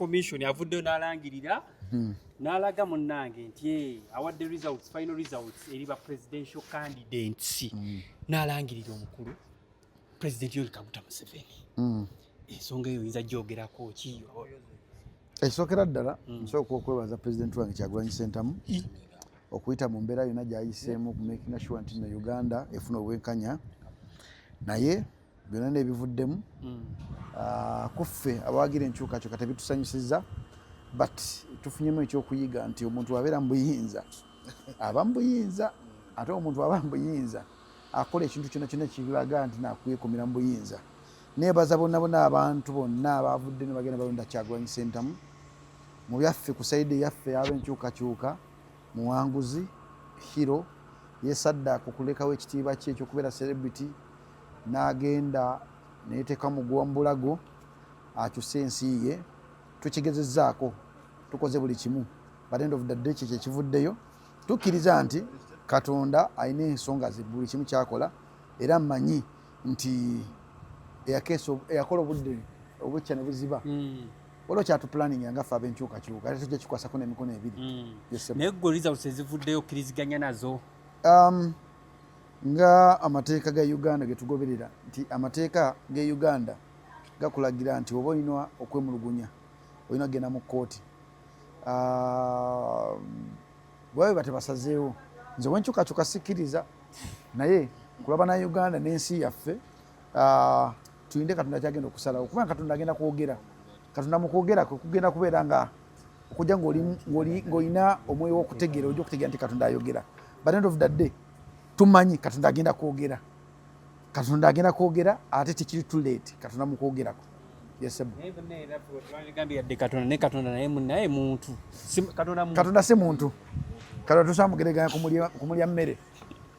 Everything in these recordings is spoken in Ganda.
commission avuddeyo n'alangirira n'alaga munnange nti awadde final results eri ba presidential candidates n'alangirira omukulu President Yoweri Kaguta Museveni. Ensonga eyo oyinza gyogerako ki? Ekisookera ddala nsooka okwebaza President wange Kyagulanyi Ssentamu okuyita mu mbeera yonna gy'ayiseemu making sure nti Uganda efuna obwenkanya naye byonna n'ebivuddemu kuffe abawagira enkyukakyuka tebitusanyusizza but tufunyemu ekyokuyiga nti omuntu abeera mu buyinza aba mu buyinza ate omuntu aba mu buyinza akola ekintu kyonna kyonna kiraga nti nakwekumira mu buyinza. Neebaza bonna abantu bonna abavudde ne bagenda balonda Kyagulanyi Ssentamu mu byaffe ku sayidi yaffe ab'enkyukakyuka muwanguzi hero yesaddaaka okulekawo ekitiibwa kye ekyokubeera celebrity n'agenda neyeteeka mu gwambulago akyusa ensi ye. Tukigezezzaako tukoze buli kimu but end of the day kye kivuddeyo tukkiriza nti Katonda alina ensonga ze buli kimu kyakola era mmanyi nti eyakola obudde obukya ne buziba waliwo kyatupulaningi ngaffe ab'enkyukakyuka ate tujja kikwasako n'emikono ebiri. Naye ggwe results ezivuddeyo okkiriziganya nazo? Nga amateeka ga Uganda ge tugoberera nti amateeka ga Uganda gakulagira nti oba olina okwemulugunya olina kugenda mu kkooti bwabe batebasazeewo nze wenkyukakyuka sikkiriza naye kulaba na Uganda n'ensi yaffe tuyinde Katonda kyagenda okusalawo kubanga Katonda agenda kwogera. Katonda mu kwogera kwe kugenda kubeera nga okujja ng'olina omwoyo w'okutegeera ojja okutegeera nti Katonda ayogera but end of the day tumanyi Katonda agenda kwogera. Katonda agenda kwogera ate tekiri too late Katonda mu kwogerako. Katonda si muntu. Katonda tusamugereganya kumulya mmere.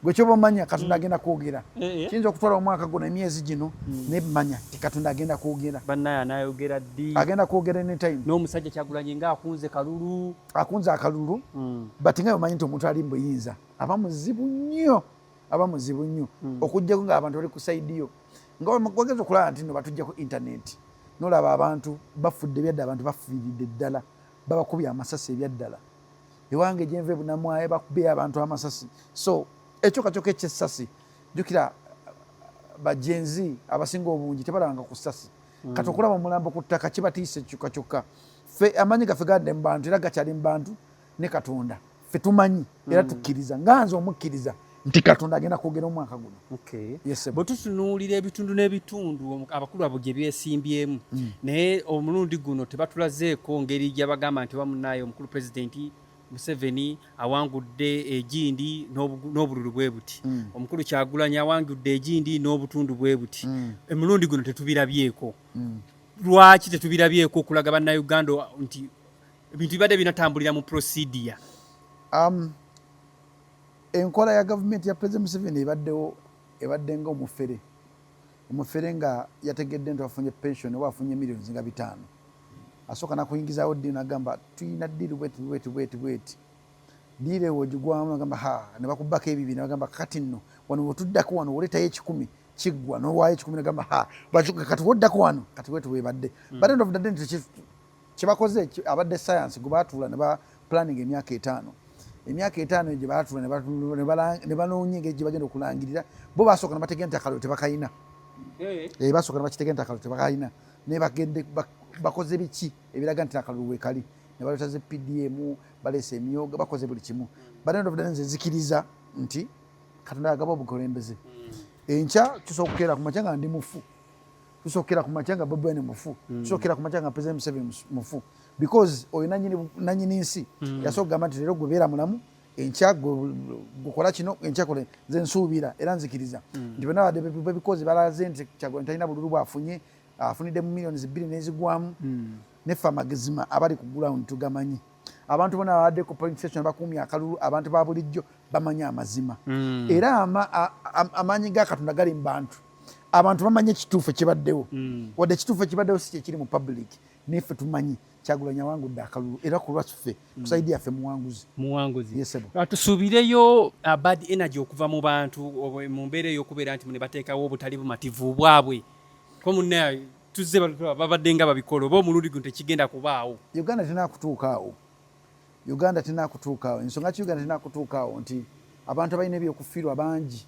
Gwe kyoba omanya Katonda agenda kwogera. Kiyinza okutwala omwaka guno emyezi gino nebimanya ti Katonda agenda kwogera. Bannaye anayogera ddi? Agenda kwogera anytime. N'omusajja Kyagulanyi nga akunze kalulu. Akunze akalulu but nga omanyi nti omuntu ali mu buyinza aba muzibu nnyo. Okujjako ng'abantu bali ku sayidi yo nga wageza okulaba nti no batujja ku internet nolaba abantu bafudde ebyaddala abantu bafiiridde ddala babakubye amasasi ebyaddala ewange gyenva ebunamwaye bakubye abantu amasasi so ekyokakyuka ekyessasi jjukira bajenzi abasinga obungi tebalabanga ku ssasi kati okulaba omulambo ku ttaka kibatiisa ekyukakyuka ffe amaanyi gaffe gadde mu bantu era gakyali mu bantu ne Katonda ffe tumanyi era tukkiriza nga nze omukkiriza nti Katonda agenda kwogera omwaka guno. Bwe tutunuulira ebitundu n'ebitundu abakulu abo gye byesimbyemu naye omulundi guno tebatulazeeko ngeri gye bagamba nti bamunaye omukulu Pulezidenti Museveni awangudde egindi n'obululu bwe buti omukulu Kyagulanyi awangudde egindi n'obutundu bwe buti emulundi guno tetubirabyeko. Lwaki tetubirabyeko okulaga bannayuganda nti ebintu bibadde binatambulira mu procedure? Enkola ya gavumenti ya President Museveni ebadde nga omufere nga yategedde nti wafunye pension oba afunye millions nga 5 asooka nakuyingizaawo ddiini agamba tuyina ddiiri bweti ddiiri ewo gigwamu agamba ne bakubbako ebibiri bagamba kati nno wano wetuddako wano woletayo 10 kiggwa nowaayo 10 nagamba kati woddako wano kati wetu webadde but end of the day kyebakoze abadde science gwe baatuula ne ba planning emyaka 5 gye baatuula ne banoonya engeri gye bagenda okulangirira bo basooka ne bategera nti akalulu tebakayina basooka ne bakitegera nti akalulu tebakayina naye bagende bakoze biki ebiraga nti akalulu weekali ne baleeta ze PDM baleese emyoga bakoze buli kimu but end of the day nze nzikiriza nti Katonda agaba obukulembeze enkya tusookera ku makya nga ndi mufu tusookera ku makya nga Bobi Wine mufu tusookera ku makya nga President Museveni mufu because oyo nanyini nsi yasooka kugamba nti leero gwebeera mulamu enkya gukola kino enkya kole nze nsuubira era nzikiriza nti bonna babikozi balaze nti Kyagulanyi talina bululu bwafunye afunidde mu millions 2 n'ezigwamu neffe amagezima abali ku ground tugamanyi abantu bonna babadde ku polling station bakuumye akalulu abantu ba bulijjo bamanyi amazima era amaanyi ga Katonda gali mu bantu abantu bamanyi ekituufu ekibaddewo wadde ekituufu ekibaddewo si kyekiri mu public neffe tumanyi Kyagulanyi awangudde akalulu era ku lwaffe kusayidi yaffe muwanguzi. Tusuubireyo bad energy okuva mu bantu mu mbeera ey'okubeera nti ne bateekawo obutali bumativu bwabwe ko munne tuzze babadde nga babikola oba omulundi guno tekigenda kubaawo. Uganda tena kutuukaawo. Ensonga ki Uganda tena kutuukaawo nti abantu abalina ebyokufiirwa bangi.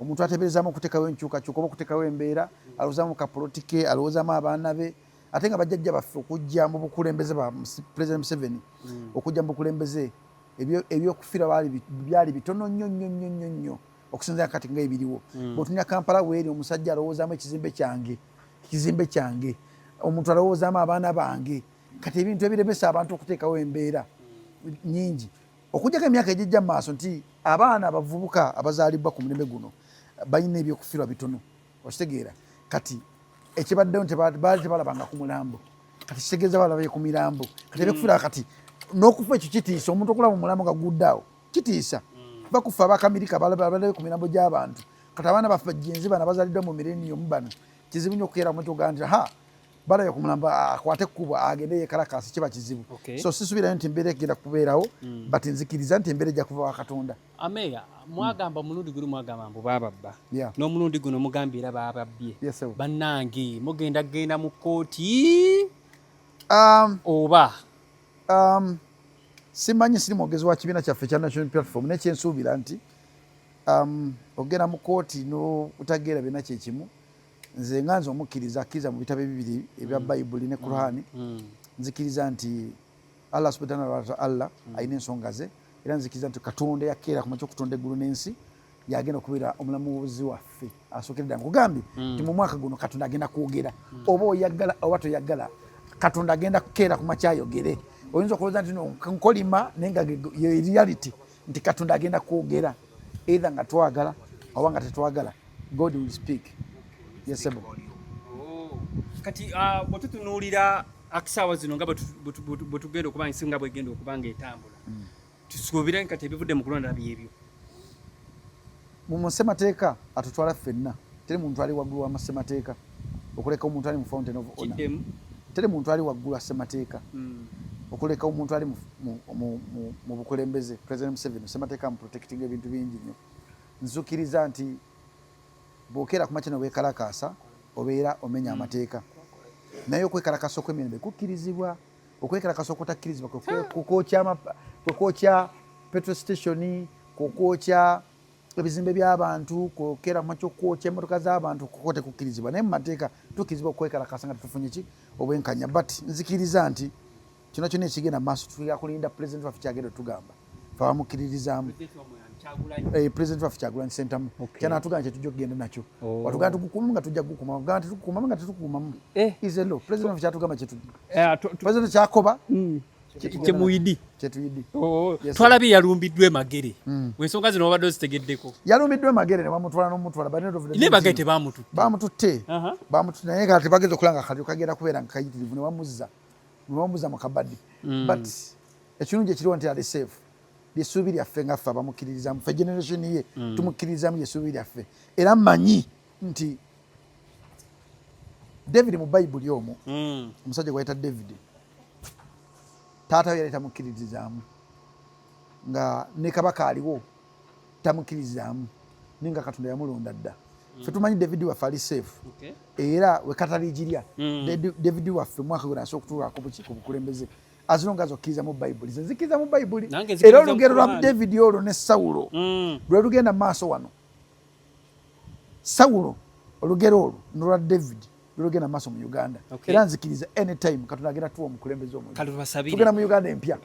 Omuntu ateeberezaamu okuteekawo enkyukakyuka oba okuteekawo embeera alowoozaamu kapolitike alowoozaamu abaana be ate nga bajjajja baffe okujja mu bukulembeze ba President Museveni okujja mu bukulembeze ebyokufiirwa byali bitono nnyo okusinziira kati nga ebiriwo. Bw'otunya Kampala weeri omusajja alowoozaamu ekizimbe kyange omuntu alowoozaamu abaana bange kati ebintu ebiremesa abantu okuteekawo embeera nnyingi okujjako emyaka egijja mu maaso nti abaana abavubuka abazaalibwa ku mulembe guno balina ebyokufiirwa bitono okitegeera kati ekibaddewo baali tebalabanga ku mulambo kati kitegeeza balabaye ku mirambo kati ebyokufiirwa kati n'okufa ekyo kitiisa omuntu okulaba mu mulambo nga guddeawo kitiisa bakufa abakamirika balabayo ku mirambo gy'abantu kati abaana baffe bajjenzi bano abazaliddwa mu millennium bano kizibu nnyo okukeera mu tuga nti balayo ku mulambo akwate ekkubo agende yekalakasi kiba kizibu. So sisuubirayo nti embeera egenda kubeerawo but nzikiriza nti embeera ejja kuva wa Katonda. Ameya mwagamba omulundi guno mwagamba mbu baababba n'omulundi guno mugambye era baababbye bannange mugenda kgenda mu kkooti oba simanyi siri mwogezi wa kibiina kyaffe ekya National Platform nekyensuubira nti ogenda mu kkooti n'otageera byonna kyekimu nze nga nze omukkiriza akkiriza mu bitabo ebibiri ebya Bayibuli ne Kurani nzikiriza nti Allah subhanahu wa ta'ala alina ensonga ze era nzikiriza nti Katonda yakeera ku makya okutonda eggulu n'ensi yagenda okubeera omulamuzi waffe asookeredde nkugambye nti mu mwaka guno Katonda agenda kwogera oba oyagala oba toyagala Katonda agenda kukeera ku makya ayogere. Oyinza okulowooza nti nkolima naye nga ye reality nti Katonda agenda kwogera either nga twagala oba nga tetwagala God will speak. Yes, sir. Kati bwetutunuulira akisaawa zino nga bwetugenda okuba ensi nga bwegenda okuba nga etambula tusuubira kati ebivudde mu kulonda byebyo mu ssemateeka atutwala ffenna teri muntu ali waggulu wa ssemateeka okuleka omuntu ali mu fountain of honor teri muntu ali waggulu wa ssemateeka okuleka omuntu ali mu bukulembeze President Museveni ssemateeka mu protecting ebintu bingi nnyo nzukiriza nti bw'okeera ku makya neweekalakaasa obeera omenya amateeka naye okwekalakasa okw'emirembe kukkirizibwa okwekalakasa okutakkirizibwa kwokya petrol station kwokya ebizimbe by'abantu kwokeera mu makya okwokya emmotoka z'abantu kuko tekukkirizibwa naye mu mateeka tukkirizibwa okwekalakasa nga tufunye ki obwenkanya but nzikiriza nti kino kyonna ekigenda mu maaso tuya kulinda President waffe kyagenda otugamba fe abamukkiririzaamu President waffe Kyagulanyi Ssentamu kyanatugamba kyetujja okugenda nakyo watugamba tugukuumamu nga tujja kugukuumamu gamba tetukukuumamu nga tetukukuumamu iselo President waffe kyatugamba President kyakoba kyemuyidi kyetuyidi twalabye yalumbiddwa emagere wensonga zino wabadde ozitegeddeko yalumbiddwa emagere ne bamutwala n'omutwala ne bagere tebamututte naye nga tebageza okulanga kati kagenda kubeera nga kayitirivu ne bamuzza mu kabaddi but ekirungi ekiriwo nti ali safe lyesuubi lyaffe nga ffe abamukkiririzaamu ffe generation ye tumukkiririzaamu lyesuubi lyaffe era mmanyi nti David mu Bayibuli omwo omusajja gwayita David taata we yali tamukkiririzaamu nga ne kabaka aliwo tamukkiririzaamu naye nga Katonda yamulonda dda ffe tumanyi David waffe ali safe era wekataligirya David waffe mwaka gwe asobola okutuulako ku bukulembeze azilonga azokkiriza mu Bayibuli nzikiriza mu Bayibuli era olugero lwa David olwo ne Sawulo lwe lugenda mu maaso wano Sawulo olugero olwo nolwa David lugenda mu maaso mu Uganda era nzikiriza anytime Katonda agenda tuwa omukulembeze omulala tugenda mu Uganda empya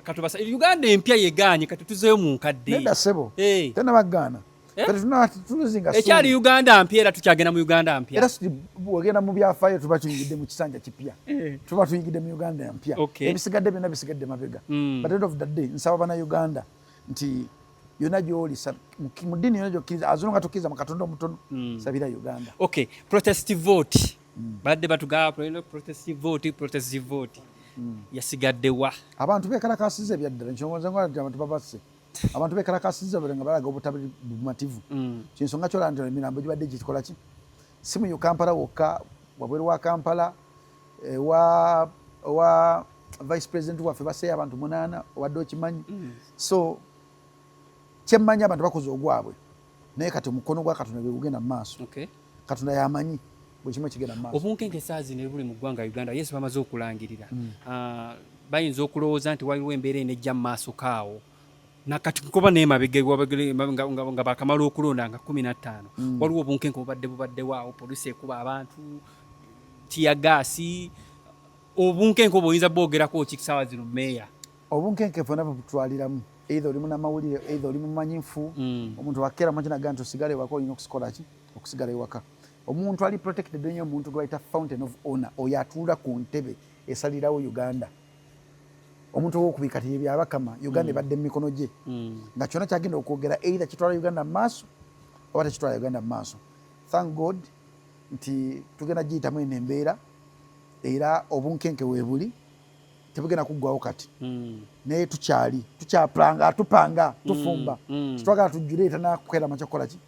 Uganda empya yegaanye kati tuzeeyo mu nkadde nedda ssebo tena baggaana ekyali Uganda mpya era tukyagenda mu Uganda mpya era bwegenda mu byafaayo tuba tuyingidde mu kisanja kipya tuba tuyingidde mu Uganda mpya ebisigadde byonna bisigadde mabega but end of the day nsaba bana Uganda nti yonna gy'oli mu ddiini yonna gy'okkiriza azonga tokkiriza mu Katonda omutono sabira Uganda. Okay, protest vote badde batugamba protest vote yasigadde wa abantu beekalakasiza ebyaddala nkyowooza nga abantu babasse abantu beekalakasiza nga balaga obutabiri bumativu kyensonga kyolaba nti emirambo gibadde gikola ki si mu Kampala wokka wabweru wa Kampala wa vice president waffe baseeyo abantu 8 wadde okimanyi so kyemmanyi abantu bakoze ogwabwe naye kati omukono gwa Katonda gwe gugenda mu maaso Katonda yamanyi bwe kimu kigenda maaso. Obunkenke saazi ne buli mu ggwanga Uganda Yesu bamaze okulangirira. Bayinza okulowooza nti waliwo embeera enejja mu maaso kaawo. Nakati kuba n'emabega nga bakamala okulonda nga 15 waliwo obunkenke bubadde waawo, poliisi ekuba abantu tiyagaasi. Obunkenke obuyinza bwogerako ki kusaawa zino meeya? Obunkenke fonna butwaliramu either oli munnamawulire either oli mumanyifu. Omuntu wakeera makina ga nti osigale ewaka olina okusikola ki okusigala ewaka. Omuntu ali protected ennyo omuntu gwe bayita fountain of honor, oyo atuula ku ntebe esalirawo Uganda. Omuntu owokubiri kati byabakama Uganda ebadde mu mikono gye nga kyonna kyagenda okwogera either kitwala Uganda mu maaso oba tekitwala Uganda mu maaso. Thank God nti tugenda giyitamu eno embeera era obunkenke weebuli tebugenda kuggwawo kati. Naye tukyapanga tufumba titwagala tujjuleeta nakukeera makyakukola ki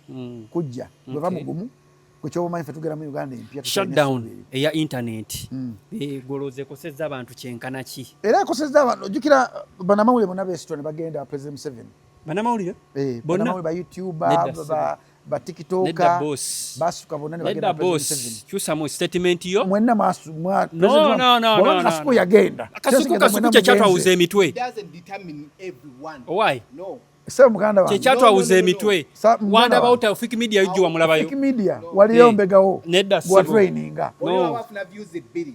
kujja bwe bamugumu kwekyobumanyi ffe tugera mu Uganda empya shutdown eya internet egoloze ekosezza abantu kyenkana ki? Era ekosezza abantu ojjukira bannamawulire bonna beesitwa ne bagenda President Museveni. Bannamawulire bannamawulire ba YouTuber ba TikToker basuka bonna ne bagenda President Museveni. Kyusa mu statement yo mwenna no Kasuku yagenda Kasuku kyatwawuza emitwe. It doesn't determine everyone. Why? No. Sasa muganda wange kyatwawuza emitwe. Wanda about Ufiki Media yujwa mulabayo. Ufiki Media waliyo mbegawo nedda gwa traininga. No wafuna views ebbiri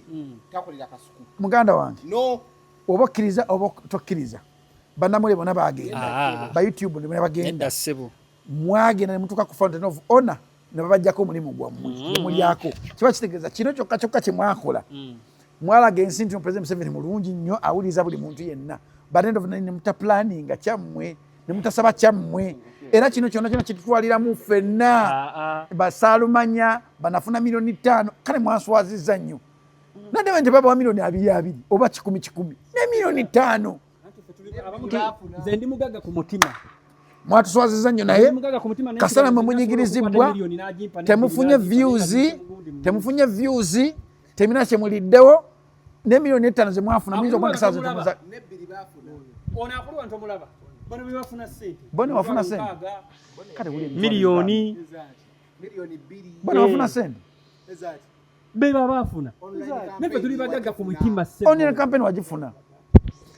takolera Kasuku. Muganda wange no oba kkiriza oba tokkiriza bannamawulire bonna bagenda ba YouTube ne bagenda nedda ssebo mwagenda ne mutuuka ku Fountain of Honor ne babajjako omulimu gwammwe ne mulyako. Kiba kitegeeza kino kyokka kye mwakola mwalaga ensi nti President Museveni mulungi nnyo awuliriza buli muntu yenna but end of the day ne mutaplaninga kyammwe ne mutasaba kyammwe era kino kyonna kitutwaliramu ffenna basaalumanya banafuna milioni 5 kale mwanswazizza nnyo nadde bwe nti babawa milioni 2 oba 10 ne milioni 5 nze ndi mugaga ku mutima mwatuswazizza nnyo naye kasana mwe munyigirizibwa temufunye views temina kye muliddewo ne milioni 5 ze mwafuna muyinza okwankisa ze temuza ono akulwa ntomulaba bano be bafuna ssente bone wafuna sente kale milioni 2 bone wafuna sente be babafuna nefe tuli bagaga ku mutima ssebo online campaign wagifuna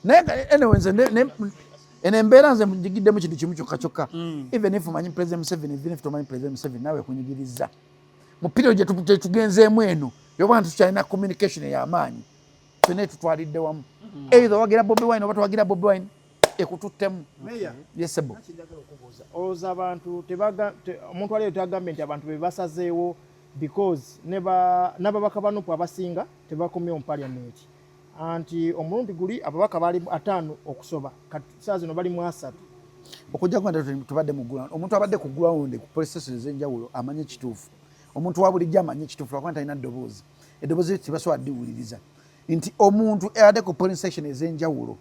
naye anyway nze ene embeera nze mujigiddemu kintu kimu kyokka even if manyi President Museveni even if tomanyi President Museveni nawe kunyigiriza mu period gye tugenzeemu eno yobantu tukyalina communication ey'amaanyi twene tutwalidde wamu either wagira Bobi Wine oba twagira Bobi Wine ekututtemu yesebo olowooza abantu omuntu waliyo tagambye nti abantu bebasazeewo because n'ababaka banupu abasinga tebakomyewo mu parliament anti omulundi guli ababaka bali 5 okusoba kati saa zino bali mu 3 okujja kwenda tubadde mu ground omuntu abadde ku ground ku police station ez'enjawulo amanye ekituufu omuntu wa bulijjo amanye ekituufu lwakuba talina eddoboozi tibasobola ddiwuliriza nti omuntu abadde ku police station ez'enjawulo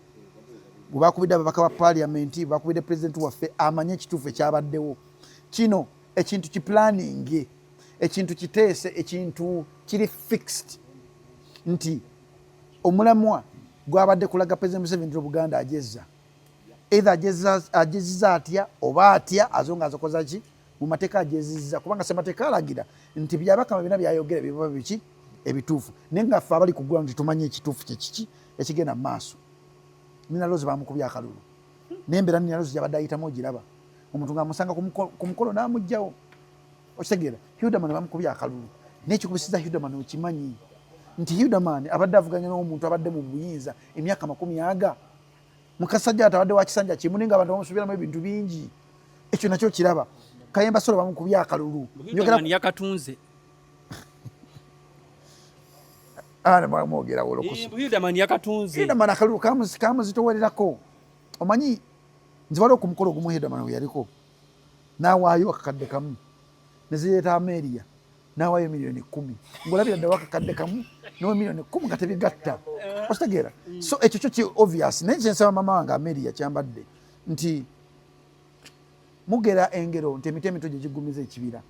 bwe bakubidde ababaka ba parliament bakubidde president waffe amanye ekituufu ekyabaddewo kino ekintu kiplaninge ekintu kiteese ekintu kiri fixed nti omulamwa gwabadde kulaga President Museveni Buganda ajezza either ajezza atya oba atya azonga azokoza ki mu mateeka ajezizza kubanga semateeka alagira nti byabakama bina byayogera biba biki ebituufu naye nga ffe abali ku ground tumanye ekituufu kiki ekigenda mu maaso. Nina Rose bamukubya akalulu n'embeera Nina Rose gyabadde ayitamu ogiraba omuntu ng'amusanga ku mukolo n'amugjawo okitegeera Hildaman bamukubya akalulu n'ekikubisiza Hildaman okimanyi nti Hildaman abadde avuganya n'omuntu abadde mu buyinza emyaka 10 mukasajja atabadde wa kisanja kimu nga abantu bamusubiramu ebintu bingi ekyo nakyo kiraba Kayemba Solo bamukubya akalulu yakatunze mwogera wolokoso Hildaman yakatunze Hildaman akalulu kamuzitowererako omanyi nziwala okumukolo gumu Hildaman we yaliko n'awaayo akakadde kamu nezireeta Ameria n'awaayo milioni 10 ng'olabira ddawo akakadde kamu n'owa milioni 10 nga tebigatta okitegeera so ekyo kyo ki obvious naye kyensaba mama wange Ameria kyambadde nti mugera engero nti emiti emito gye gigumiza ekibira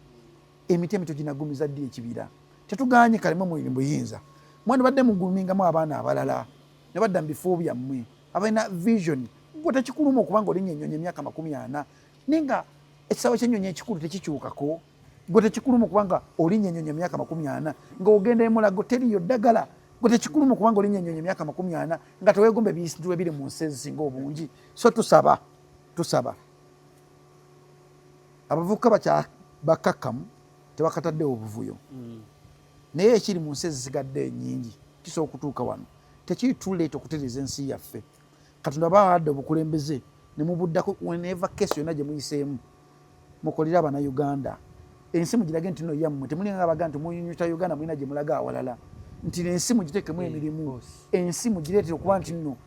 emiti emito ginagumiza ddi ekibira tetuganye kalemu mu buyinza mwana badde mugumingamu abaana abalala ne badda mu bifo byammwe abalina vision gwe tekikuluma okubanga olinnya ennyonyi emyaka 40 nenga ekisawo ky'ennyonyi ekikulu tekikyukako gwe tekikulumu kubanga olinya ennyonyi emyaka 40 nga ogenda emulago teriyo ddagala. Gwe tekikulumu kubanga olinya ennyonyi emyaka 40 nga teweegomba ebintu ebiri mu nsi ezisinga obungi. So tusaba abavubuka bakakkamu tebakataddewo obuvuyo. Naye ekiri mu nsi ezisigadde ennyingi kisobola okutuuka wano tekiri too late okutereeza ensi yaffe. Katonda bawadde obukulembeze ne mubuddako whenever case yonna gye muyiseemu mukolere Abanayuganda. Ensi mugirage nti no yammwe temulinga abaga nti munyunyuta Uganda mulina gye mulaga awalala nti ensi mugiteekemu emirimu. Ensi mugireetere okuba nti nno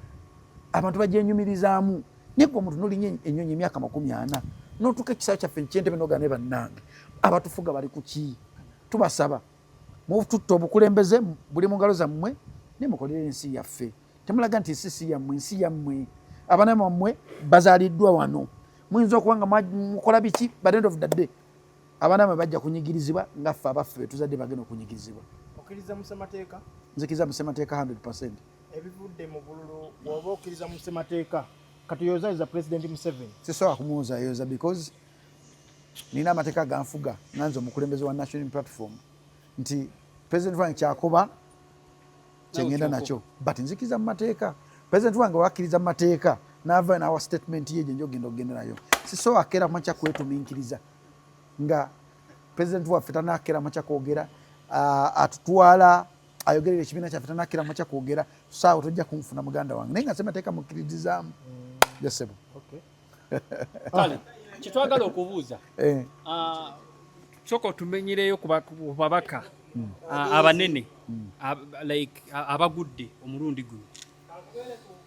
abantu bagyenyumirizaamu. Naye gwe omuntu n'olinya ennyonyi emyaka 40 n'otuuka ekisaawe kyaffe nkyentebe n'ogana ne bannange abatufuga bali ku ki? Tubasaba mututta obukulembeze buli mu ngalo zammwe ne mukolere ensi yaffe. Temulaga nti ensi si yammwe, ensi yammwe. Abaana bammwe bazaaliddwa wano. Muyinza okuba nga mukola biki by the end of the day abaana bammwe bajja kunyigirizibwa nga ffe abaffe be tuzadde bagenda okunyigirizibwa. Okkiriza mu ssemateeka? Nzikiriza mu ssemateeka 100%. Ebivudde mu bululu bw'oba okkiriza mu ssemateeka katuyozayoza President Museveni? Sisobola kumuyozayoza because nina amateeka ganfuga nanze omukulembeze wa National Platform nti President wange kyakuba kyengenda nakyo but nzikiriza mu mateeka. President wange wakkiriza mu mateeka n'ava n'awa statement ye gye njogenda okugenda nayo. Sisobola akeera kumakya kwetumiikiriza nga President waffe tanakeera makya kwogera atutwala ayogerera ekibiina kyaffe tanakeera makya kwogera saawa tojja kunfuna muganda wange naye nga ssemateeka mukkirizaamu. Yesebo. Kale kitwagala okubuuza soko tumenyereyo ku babaka abanene like abagudde omulundi guno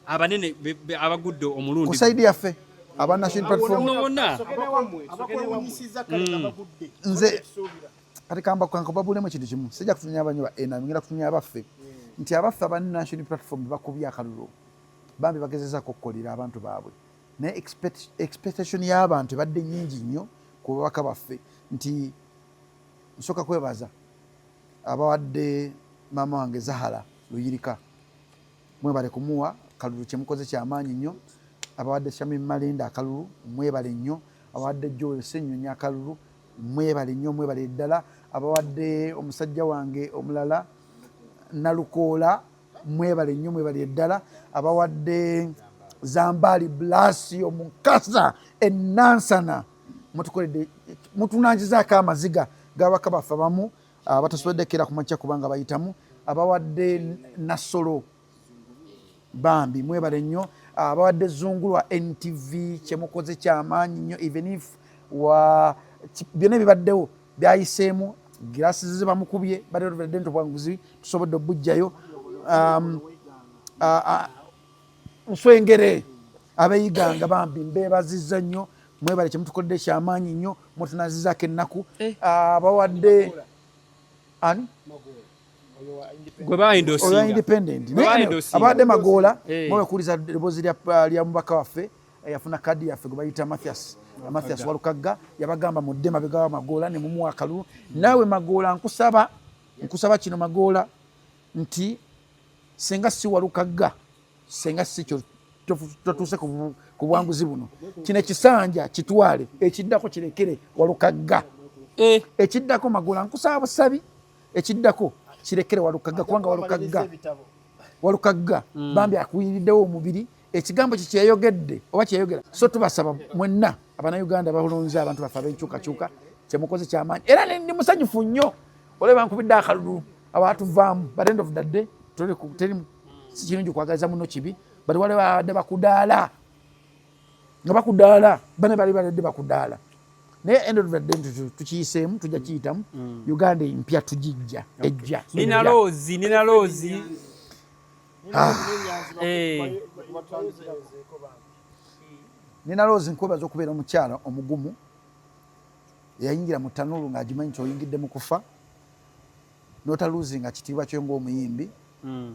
abanene abagudde omulundi ku side yaffe aba National Platform nze kati kamba kankobabulemu ekintu kimu sijja kutunya abanyoba ngenda kutunya abaffe nti abaffe aba National Platform bakubya akalulu bambi bagezezaako okukolera abantu baabwe naye expectation y'abantu ebadde nnyingi nnyo ku babaka baffe nti nsooka kwebaza abawadde maama wange Zahara Luyirika mwebale kumuwa kalulu kyemukoze kyamaanyi nnyo. Abawadde Shamim Malinda akalulu mwebale nnyo. Abawadde Joel Ssenyonyi akalulu mwebale nnyo mwebale ddala. Abawadde omusajja wange omulala Nalukoola mwebale nnyo mwebale ddala. Abawadde Zambali Blasio Mukasa Enansana mutukoledde mutunangizaako amaziga g'ababaka baffe abamu batasobodde kera ku makya kubanga bayitamu. Abawadde Nasolo bambi mwebale nnyo. Abawadde Zungulu wa NTV kyemukoze kyamaanyi nnyo even if byonna ebibaddewo byayiseemu girasi ze bamukubye badde ntobwanguzi tusobodde obujjayo. Nswengere abeeyiganga bambi mbeebazizza nnyo mwebale kyemutukodde kyamaanyi nnyo mutunazizaako ennaku. Abawadde ani olwa independent abawadde Magoola mwebekuuliza eddoboozi lya mubaka waffe yafuna kadi yaffe gwe bayita Mathias Walukagga yabagamba mudde mabega wa Magoola ne mumuwa akalulu. Naawe Magoola nkusaba kino Magoola nti senga si Walukagga senga si kyo totuuse ku bwanguzi buno kino ekisanja kitwale ekiddako kirekere Walukagga ekiddako Magoola nkusaba busabi ekiddako kirekere Walukagga kubanga Walukagga bambi akuyiriddewo omubiri ekigambo kikyeyogedde oba kyeyogera. So tubasaba mwenna Abanayuganda balonze abantu baffe ab'enkyukakyuka kyemukoze kyamaanyi era ndi musanyufu nnyo olaba nkubidde akalulu abaatuvaamu by the end of the day teri si kirungi kwagaliza muno kibi bali wale badde bakudaala nga bakudaala bane bali badde bakudaala naye end of the day tukiyiseemu tujja kiyitamu Uganda empya tugijja ejja nina loozi nina loozi nkwebaza okubeera omukyala omugumu eyayingira mu tanulu ng'agimanyi nti oyingidde mu kufa n'otaluuzinga kitiibwa kyo ng'omuyimbi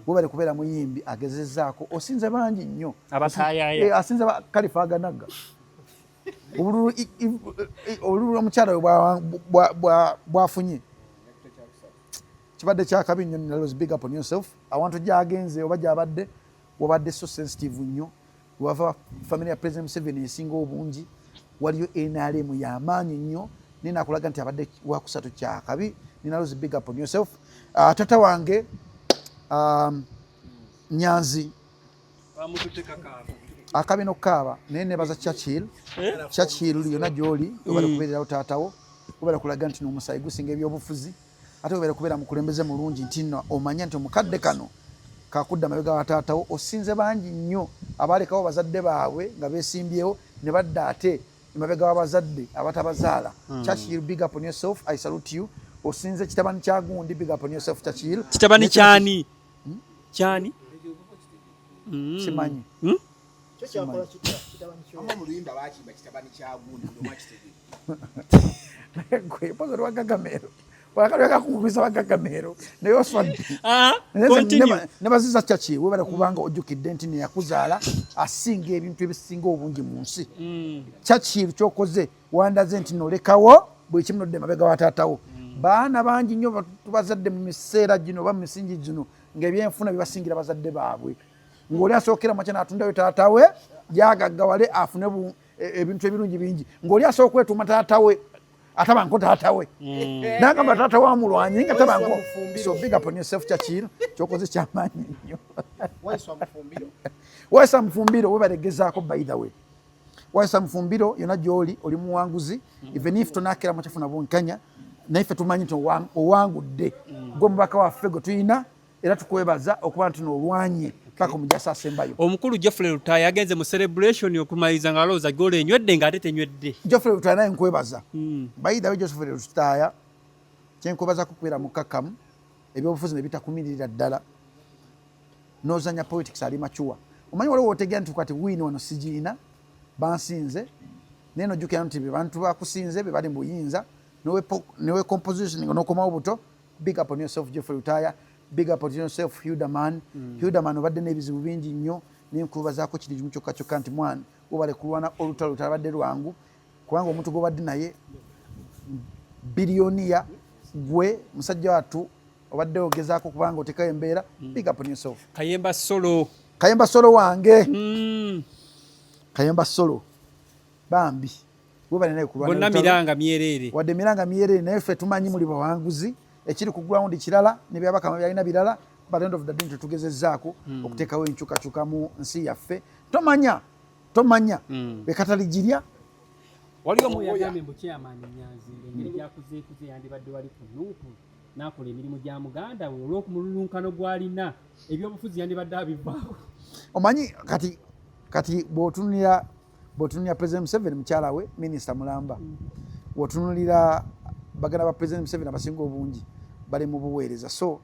bwebali kubeera muyimbi agezezzaako osinze bangi nnyo asinze Kalifa Aganaga obululu omukyala we bwafunye kibadde kyakabi nnyo. Nina loozi big up on yourself. Awantu gy'agenze oba gy'abadde wabadde so sensitive nnyo wava family ya President Museveni esinga obungi waliyo NRM y'amaanyi nnyo nina akulaga nti abadde wakusatu kyakabi. Nina Rose, big up on yourself. Tata wange Nyanzi akabi n'okukaaba naye nebaza Churchill yonna gy'oli obala kubeererawo taatawo obala kulaga nti n'omusayi gusinga ebyobufuzi ate obala kubeera mukulembeze mulungi nti nno omanya nti omukadde kano kakudda mabega wa taatawo osinze bangi nnyo abalekawo bazadde baabwe nga beesimbyewo ne badda ate emabega w'abazadde abatabazaala. Churchill, big up on yourself. I salute you. Osinze kitabani kya gundi, big up on yourself Churchill. Kitabani kyani? Kyani? Simanyi. Mama mulinda bakimba kitabani kya gundi ndo makitege. Gwe pozo lwa Gagamero. Wakali wakakumbisa Gagamero. Naye oswadi. Continue. Nebaziza Churchill we bali kubanga ojjukidde nti ne yakuzaala asinga ebintu ebisinga obungi mu nsi. Churchill kyokoze wandaze nti nolekawo bwe kimnodde mabega wa taatawo. Baana bangi nnyo tubazadde mu miseera gino ba mu misingi gino ng'ebyenfuna bibasingira bazadde baabwe. Ng'oli asookera makya n'atundayo taatawe yagaggawale afune ebintu ebirungi bingi. Ng'oli asooka okwetuuma taatawe atabanko taatawe. N'agamba taatawe amulwanyi nga tabanko. So big up on yourself Churchill. Kyokoze kyamaanyi nnyo. Waisa Mufumbiro we balegezaako by the way. Waisa Mufumbiro yonna gy'oli oli muwanguzi. Even if tonaakera machafu na bonkanya naife tumanyi nti owangudde gwe mubaka waffe gwe tuyina era tukwebaza okuba nti n'olwanye paka omujasa asembayo. Omukulu Geoffrey Rutaya yagenze mu celebration okumaliza nga alowooza gole enywedde ng'ate tenywedde. Geoffrey Rutaya naye nkwebaza. By the way Geoffrey Rutaya kyenkwebaza kukubeera mukakamu ebyobufuzi ne bitakumirira ddala n'ozanya politics ali machuwa. Omanyi waliwo otegera nti kati wini wano sigiina bansinze naye nojjukira nti be bantu bakusinze be bali mu buyinza newe composition n'okomawo buto. Big up on yourself Geoffrey Rutaya. Big up on yourself Hildaman. Hildaman obadde n'ebizibu bingi nnyo nenkubazaako kiri kyokka kyokka nti mwana obale kulwana olutalo lutalabadde lwangu kubanga omuntu gw'obadde naye biliyoniya gwe musajja wattu obadde ogezaako kubanga otekayo embeera. Big up on yourself. Kayemba Solo wange. Kayemba Solo bambi webale naye kulwana bonna Miranga Myerere wadde Miranga Myerere naye ffe tumanyi muli bawanguzi ekiri ku ground kirala ne byabaka byalina birala but end of the day tutugezezzaako okuteekawo enkyukakyuka mu nsi yaffe tomanya bekataligirya. waliwo muyagambe mbu chairman Nyanzi engeri gyakuzeekuze yandibadde wali ku Nuupu n'akola emirimu gya muganda we olw'okumululunkano gw'alina ebyobufuzi yandibadde abivaako. Omanyi kati bw'otunulira President Museveni mukyala we Minisita Mulamba bw'otunulira baganda ba President Museveni abasinga obungi bali mu buweereza. So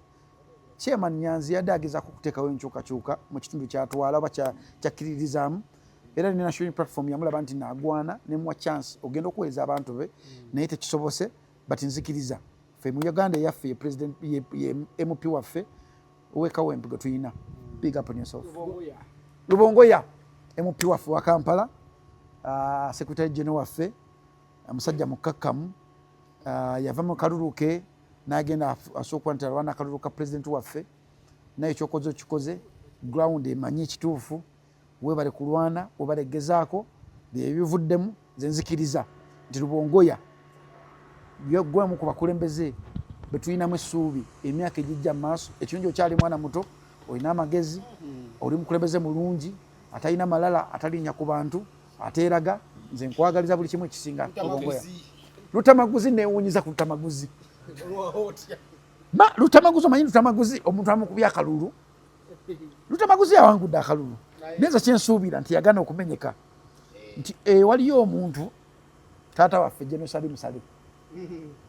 chairman Nyanzi yadde agezaako okuteekawo enkyukakyuka mu kitundu kyatwala oba kyakkiririzaamu era ne national platform yamulaba nti naagwana nemuwa chance ogenda okuweereza abantu be naye tekisobose but nzikiriza ffe mu Uganda eyaffe ye president ye MP waffe owekawempe gwe tuyina. Big up on yourself. Lubongoya MP waffe wa Kampala, Secretary General waffe musajja mukakkamu yava mu kalulu ke n'agenda asooka nti alwana akalulu ka president waffe naye ekyokoze okikoze ground emanyi ekituufu webale kulwana webalegezaako byebivuddemu nze nzikiriza nti Lubongoya gwemu ku bakulembeze betulinamu essuubi emyaka egijja mu maaso. Ekirungi okyali mwana muto olina amagezi oli mukulembeze mulungi atalina malala atalinnya ku bantu ateeraga. Nze nkwagaliza buli kimu ekisinga Lubongoya. Lutamaguzi neewunyiza ku Lutamaguzi. Lutamaguzi omanyi Lutamaguzi omuntu amukubya akalulu. Lutamaguzi yawangudde akalulu. Neza kyensuubira nti yagana okumenyeka nti waliyo omuntu taata waffe General Salim Saleh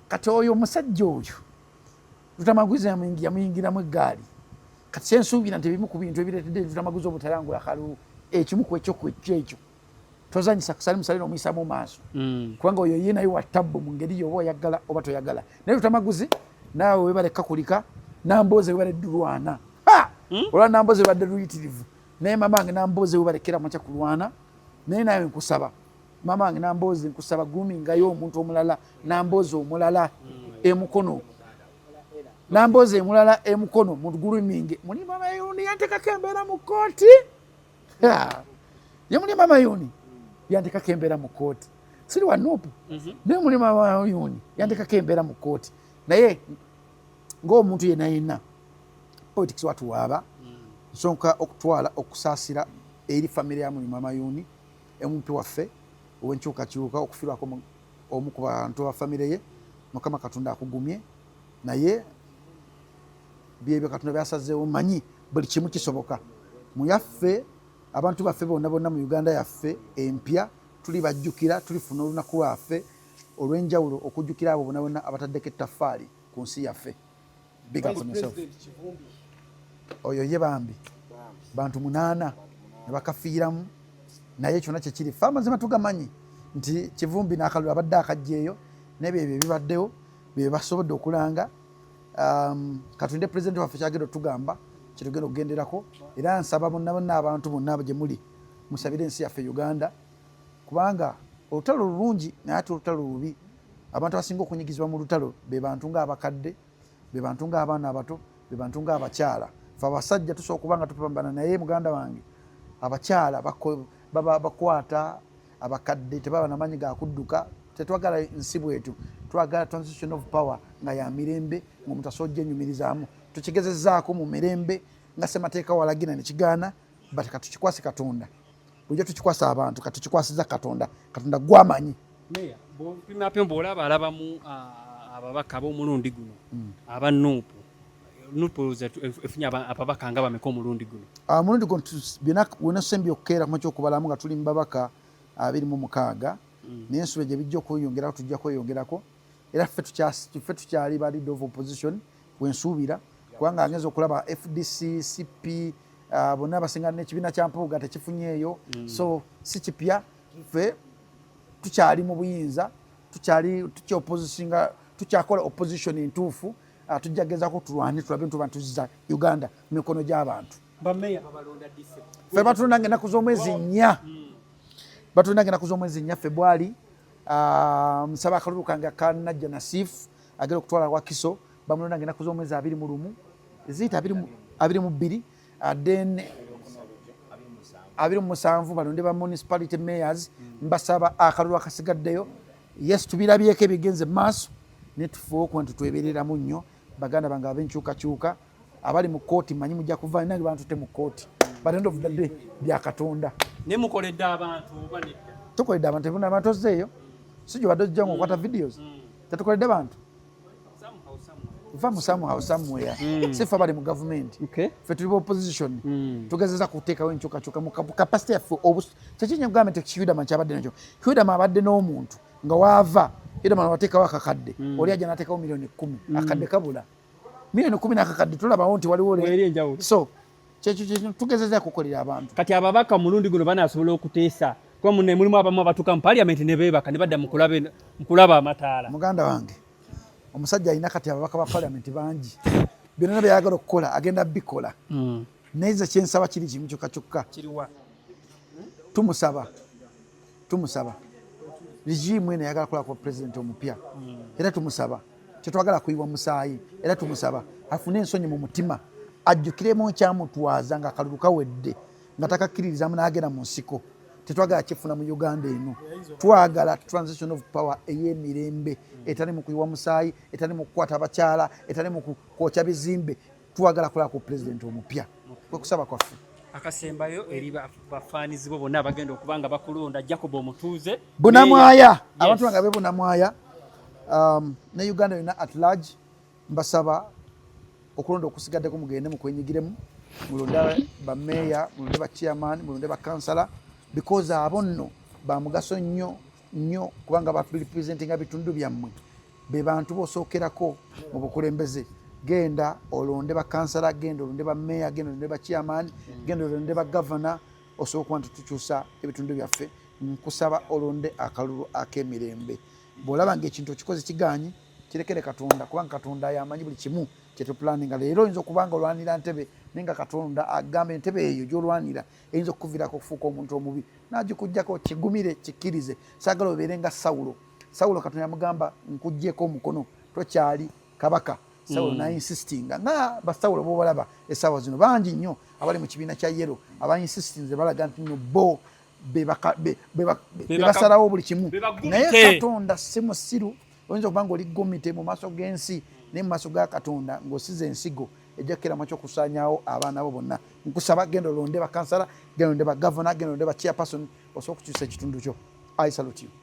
kati oyo omusajja oyo Lutamaguzi yamuyingiramu eggaali. Kati kyensuubira nti ebimu ku bintu ebireetedde Lutamaguzi obutalangula akalulu ekimu ku ekyo tozanyisa Salim Saleh omuyisaamu maaso kubanga oyo ye naye wattabbu mu ngeri yoba oyagala oba toyagala. Naye Lutamaguzi naawe webaleka kulika Nambooze webaledde lwana olwa Nambooze webadde luyitirivu naye mama wange Nambooze webalekera makya kulwana. Naye nawe nkusaba mama wange Nambooze nkusaba gumingayo omuntu omulala Nambooze omulala emukono Nambooze emulala emukono mu guluminge muli mama Yuni yantekako embeera mu kooti ye muli mama Yuni yantekako embeera mu kooti siri wa Nuupu naye mulimu wa Uyuni yandikako embeera mu kkooti naye ng'omuntu yenna politics watu waaba nsonga okutwala okusaasira eri famire ya mulimu amayuni MP waffe ow'enkyukakyuka okufiirwako omu ku bantu ba famire ye Mukama Katonda akugumye naye byebyo Katonda byasazeewo manyi buli kimu kisoboka mu yaffe abantu baffe bonna mu Uganda yaffe empya tuli bajjukira tulifuna olunaku lwaffe olw'enjawulo okujjukira abo bonna abataddeko ettaffaali ku nsi yaffe oyo ye bambi bantu 8 ne bakafiiramu naye kyonna kyekiri fe amazima tugamanyi nti Kivumbi n'akalulu abadde akajjeeyo nebyo ebyo bibaddewo bye basobodde okulanga Katonda pulezidenti waffe kyagenda otugamba kyetugenda okugenderako era nsaba bonna abantu bonna gye muli musabire ensi yaffe Uganda kubanga olutalo lulungi naye ate olutalo lubi abantu abasinga okunyigizibwa mu lutalo be bantu ng'abakadde be bantu ng'abaana abato be bantu ng'abakyala fe abasajja tusobola okuba nga tupambana naye muganda wange abakyala bakwata abakadde tebaba namanyi ga kudduka tetwagala nsi bwetu twagala transition of power nga ya mirembe ng'omuntu asobola ennyumirizaamu tukigezezzaako mu mirembe nga ssemateeka walagira ne kigaana bati katukikwase Katonda bulijjo tukikwasa abantu katukikwasiza Katonda gwamanyi meya bopimapyo bw'olaba alabamu ababaka ab'omulundi guno aba Nuupu efunye ababaka nga bameka omulundi guno omulundi guno wonna sembi okkeera kuma kyokubalamu nga tuli mu babaka 26 naye ensuubira gye bijja okweyongerako tujja kweyongerako era ffe tukyali ba leader of opposition wensuubira kubanga agenza okulaba FDC CP bonna abasinga n'ekibiina kya Mpuuga tekifunyeeyo so si kipya ffe tukyali mu buyinza tukyakola opposition entuufu tujja gezaako tulwane tulabe ntuzza Uganda mu mikono gy'abantu ffe batulondange ennaku z'omwezi 4 batulondange ennaku z'omwezi 4 February musaba akalulu kange akanajja Nasif agenda okutwala kwa Kiso bamulondange ennaku z'omwezi 21 eziyita 22 then 27 balonde ba municipality mayors mbasaba akalulu akasigaddeyo yes tubirabyeko ebigenze maaso netufuuka okuba twebereramu nnyo baganda bange ab'enkyukakyuka abali mu kooti manyi mujja kuva nange bantu te mu kooti but end of the day bya Katonda ne mukoledde abantu tukoledde abantu ebuna abantu ozzeeyo si gye badde ojja ng'okwata videos tetukoledde bantu somehow somewhere sifa bali mu government ffe tuli opposition tugezeza kuteekawo enkyukakyuka mu capacity yaffe kyekinya government Hudama kyabadde nakyo Hudama abadde n'omuntu nga waava Hudama wateekawo akakadde oli ajja n'ateekawo milioni 10 akadde kabula milioni 10 n'akakadde tulabawo nti waliwo so kyekyo tugezeza kukolera abantu kati ababaka mulundi guno banaasobola okuteesa kuba mulimu abamu abatuuka mu parliament ne beebaka ne badda mu kulaba amataala muganda wange omusajja alina kati ababaka ba parliament bangi byonna byayagala okukola agenda bikola naiza kyensaba kiri kimu kyokka tumusaba regimu eno yagala kukola kwa president omupya era tumusaba tetwagala kuyiwa musaayi era tumusaba afune ensonyi mu mutima ajjukiremu kyamutwaza nga akalulu kawedde nga takakkiririzamu n'agenda mu nsiko tetwagala kifuna mu Uganda eno twagala transition of power ey'emirembe etali mu kuyiwa musaayi etali mu kukwata abakyala etali mu kwokya bizimbe twagala kulaba ku president omupya kwekusaba kwaffe akasembayo eri bafaanizi bo bonna abagenda okuba nga bakulonda Jacob Omutuuze Bunamwaya abantu bange be Bunamwaya ne Uganda yonna at large mbasaba okulonda okusigaddeko mugende mu kwenyigiremu mulonde bameeya mulonde ba chairman mulonde ba kansala because abo nno bamugaso nnyo kubanga barepresentinga bitundu byammwe be bantu bosookerako mu bukulembeze genda olonde ba kansala genda olonde ba meeya genda olonde ba chairman genda olonde ba governor osobola okuba nti tukyusa ebitundu byaffe nkusaba olonde akalulu ak'emirembe bw'olaba ng'ekintu okikoze kiganyi kirekere Katonda kubanga Katonda yamanyi buli kimu kyetupulaninga leero oyinza okuba nga olwanira ntebe naye nga Katonda agamba entebe eyo gy'olwanira eyinza okukuviirako okufuuka omuntu omubi n'agikugyako kigumire kikkirize saagala obeere nga Sawulo Katonda yamugamba nkuggyeko omukono tokyali kabaka Sawulo nainsistinga nga basawulo b'obalaba essaawa zino bangi nnyo abali mu kibiina kya yero abainsistinze balaga nti no bo bebasalawo buli kimu bebagumite. naye Katonda si musiru oyinza okuba nga oli gomite mu maaso g'ensi naye mu maaso ga Katonda ng'osiza ensigo ejja kukiramu ekyokusaanyaawo abaana bo bonna nkusaba genda olonde bakansala genda olonde bagavana genda olonde bachairperson osobola okukyusa ekitundu kyo. I salute you.